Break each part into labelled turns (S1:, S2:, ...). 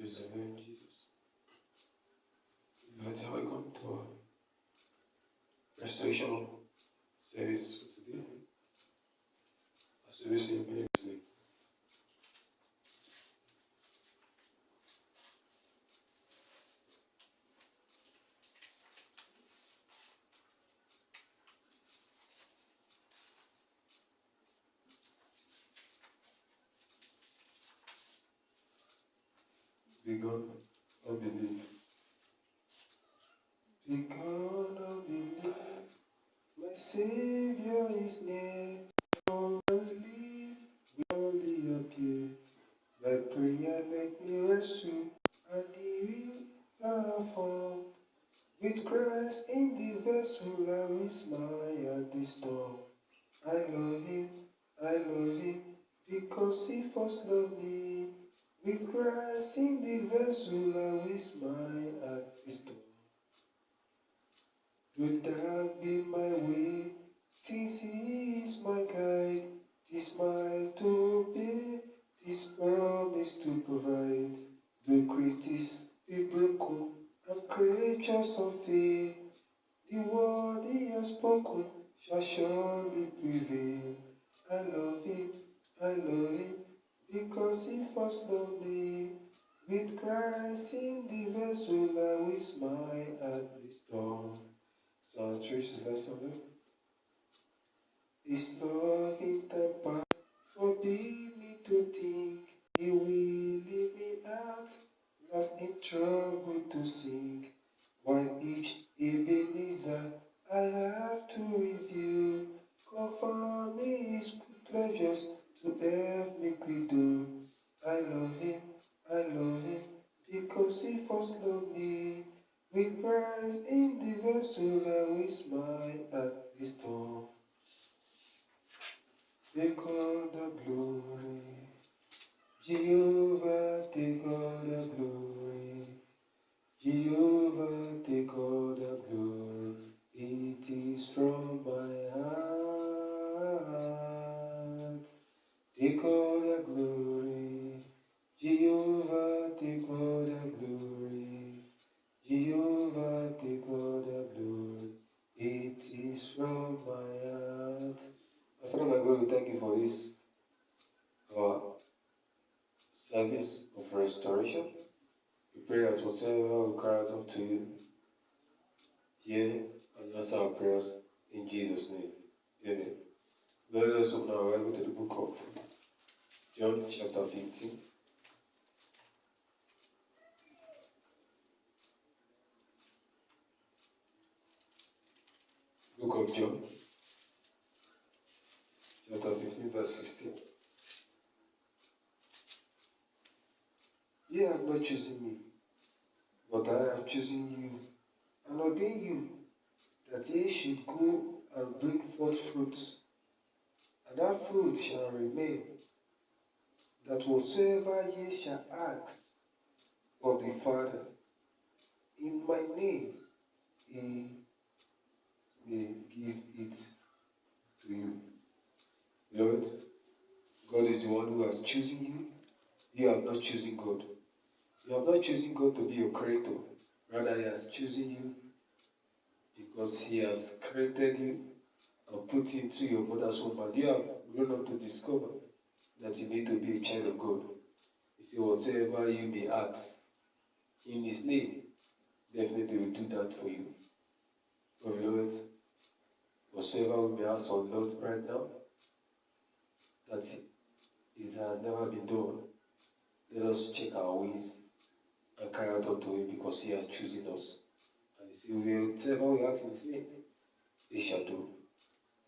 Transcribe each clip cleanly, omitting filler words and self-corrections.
S1: Praise the Lord Jesus. Let's welcome to our restoration service for today. Our service in Jesus' name. Begone or believe. Begone or believe. My Savior is near. For believe will only appear. By prayer let me rescue, and He will perform. With Christ in the vessel, I will smile at the storm. I love Him, because He first loved me. With Christ in the vessel, I will smile at the storm. Do that be my way, since He is my guide. 'Tis mine to obey, 'tis promise to provide. The critics be broken, and creatures of faith. The word He has spoken shall surely prevail. I love Him, because He first loved me. With Christ in the vessel, I will smile at the storm. Psalm 3, verse 7. His loving temper forbid me to think He will leave me out, lost in trouble to sink. While each Ebenezer I have to review, confirm me His good pleasures to help me do. I love Him, because He first loved me. With Christ in the vessel, I will smile at the storm. Take all the glory, Jehovah, take all the glory. Jehovah, take all the glory. It is from my heart. Take all the glory. Jehovah, take all the glory. Jehovah, take all the glory. It is from my heart. My Father, my God, we thank you for this service of restoration. We pray that whatever we cry out to you, hear and answer our prayers in Jesus' name. Amen. Let us open our Bible to the book of John, chapter 15. Book of John, chapter 15, verse 16. Ye have not chosen me, but I have chosen you, and ordained you, that ye should go and bring forth fruits, and that fruit shall remain, that whatsoever ye shall ask of the Father in my name, He may give it to you. Lord, God is the one who has chosen you. You have not chosen God. You have not chosen God to be your creator. Rather, He has chosen you because He has created you and put you into your mother's womb. And you have grown up to discover that you need to be a child of God. He said, whatsoever you may ask in His name, definitely will do that for you. But Lord, whatsoever we may ask of Lord right now, that it has never been done, let us check our ways and cry out unto Him, because He has chosen us. And He said, whatever we ask in His name, He shall do.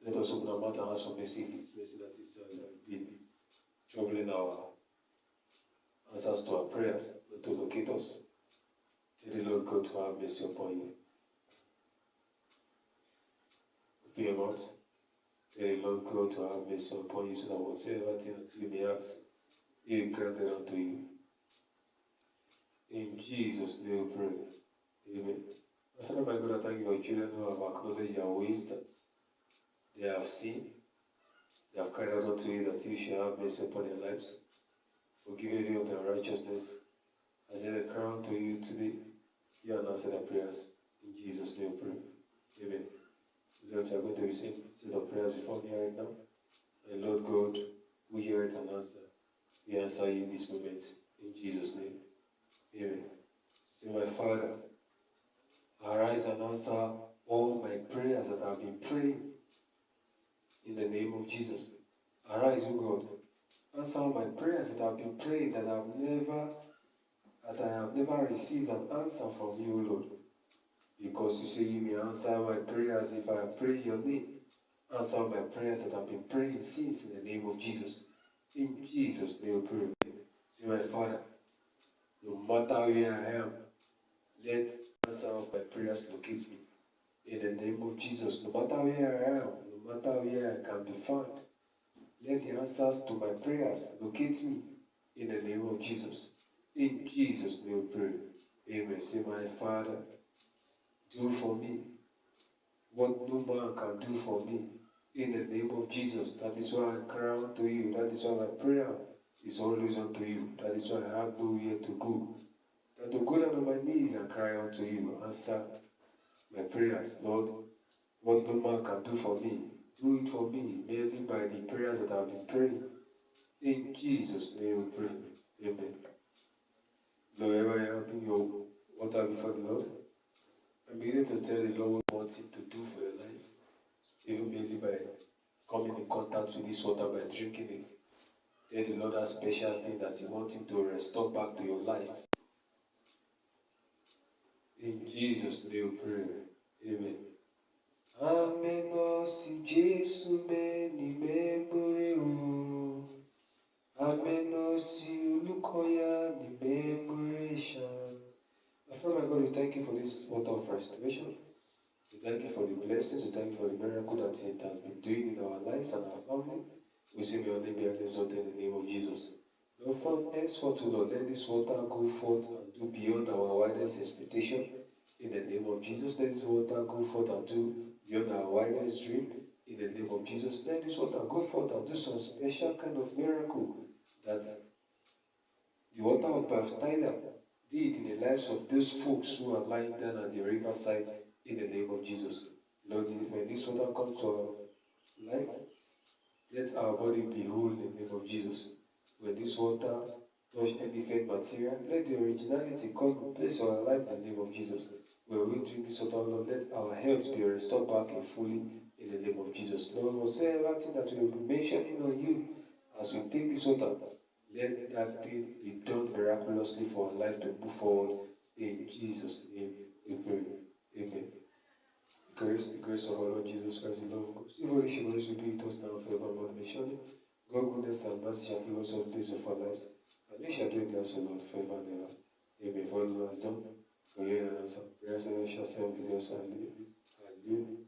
S1: Let us open our mouth and ask for mercy if it's mercy that is been troubling our answers to our prayers, not to locate us. Tell the Lord God to have mercy upon you. Open your mouth. Tell the Lord God to have mercy upon you, so that whatever thing that you may ask, He will grant it unto you. In Jesus' name we pray. Amen. My Father, my God, I thank you for your children who have acknowledged your ways that they have seen. They have cried out unto you that you shall have mercy upon their lives, forgive them of their righteousness,
S2: As I cry unto you today, you and answer the prayers. In Jesus' name we pray. Amen. Lord, we are going to receive a set of prayers before me right now. And Lord God, we hear it and answer. We answer you in this moment. In Jesus' name. Amen. Say, my Father, arise and answer all my prayers that I've been praying. In the name of Jesus. Arise, O God. Answer all my prayers that I've been praying that I have never received an answer from you, O Lord. Because you say you may answer my prayers if I pray your name. Answer my prayers that I've been praying since in the name of Jesus. In Jesus' name we pray. See, my Father, no matter where I am, let answer of my prayers locate me. In the name of Jesus, no matter where I am, no matter where I can be found, let the answers to my prayers locate me. In the name of Jesus. In Jesus' name we pray. Amen. Say, my Father, do for me what no man can do for me. In the name of Jesus. That is why I cry unto you. That is why my prayer is always unto you. That is why I have nowhere to go. That to go down on my knees and cry unto you. Answer my prayers, Lord. What no man can do for me, do it for me, merely by the prayers that I've been praying. In Jesus' name we pray. Amen. Lord, wherever I am, bring your water before the Lord. I'm beginning to tell the Lord what you want Him to do for your life. Even merely by coming in contact with this water, by drinking it. Tell the Lord that special thing that you want Him to restore back to your life. In Jesus' name we pray. Amen. Amenosi Jesu meni memore o. Amenosi ulukoya ni memoration. My friend, my God, we thank you for this water of restoration. We thank you for the blessings. We thank you for the miracle that it has been doing in our lives and our family. We say, may your name be exalted in the name of Jesus. Lord, from henceforth, Lord, let this water go forth and do beyond our wildest expectation. In the name of Jesus, let this water go forth and do beyond our wildest dream. In the name of Jesus, let this water go forth and do some special kind of miracle that the water of Bethesda did in the lives of those folks who are lying down at the riverside. In the name of Jesus. Lord, when this water comes to our life, let our body be whole in the name of Jesus. When this water touch any fake material, let the originality come in place of our life in the name of Jesus. When we drink this water, Lord, let our health be restored back and fully in the name of Jesus. Lord, whatsoever thing that we will be mentioning on you as we take this water, let that thing be done miraculously for our life to move forward. In Jesus' name we pray. Amen. The grace of our Lord Jesus Christ, the love of God, the fellowship of the Holy Spirit be with us now and forevermore. Surely, God, goodness and mercy shall follow us all the days of our lives, and we shall do in the house of the Lord forever and ever. Amen. For all the Lord has done, for you and answer prayers, and we shall serve with us. Hallelujah. Hallelujah.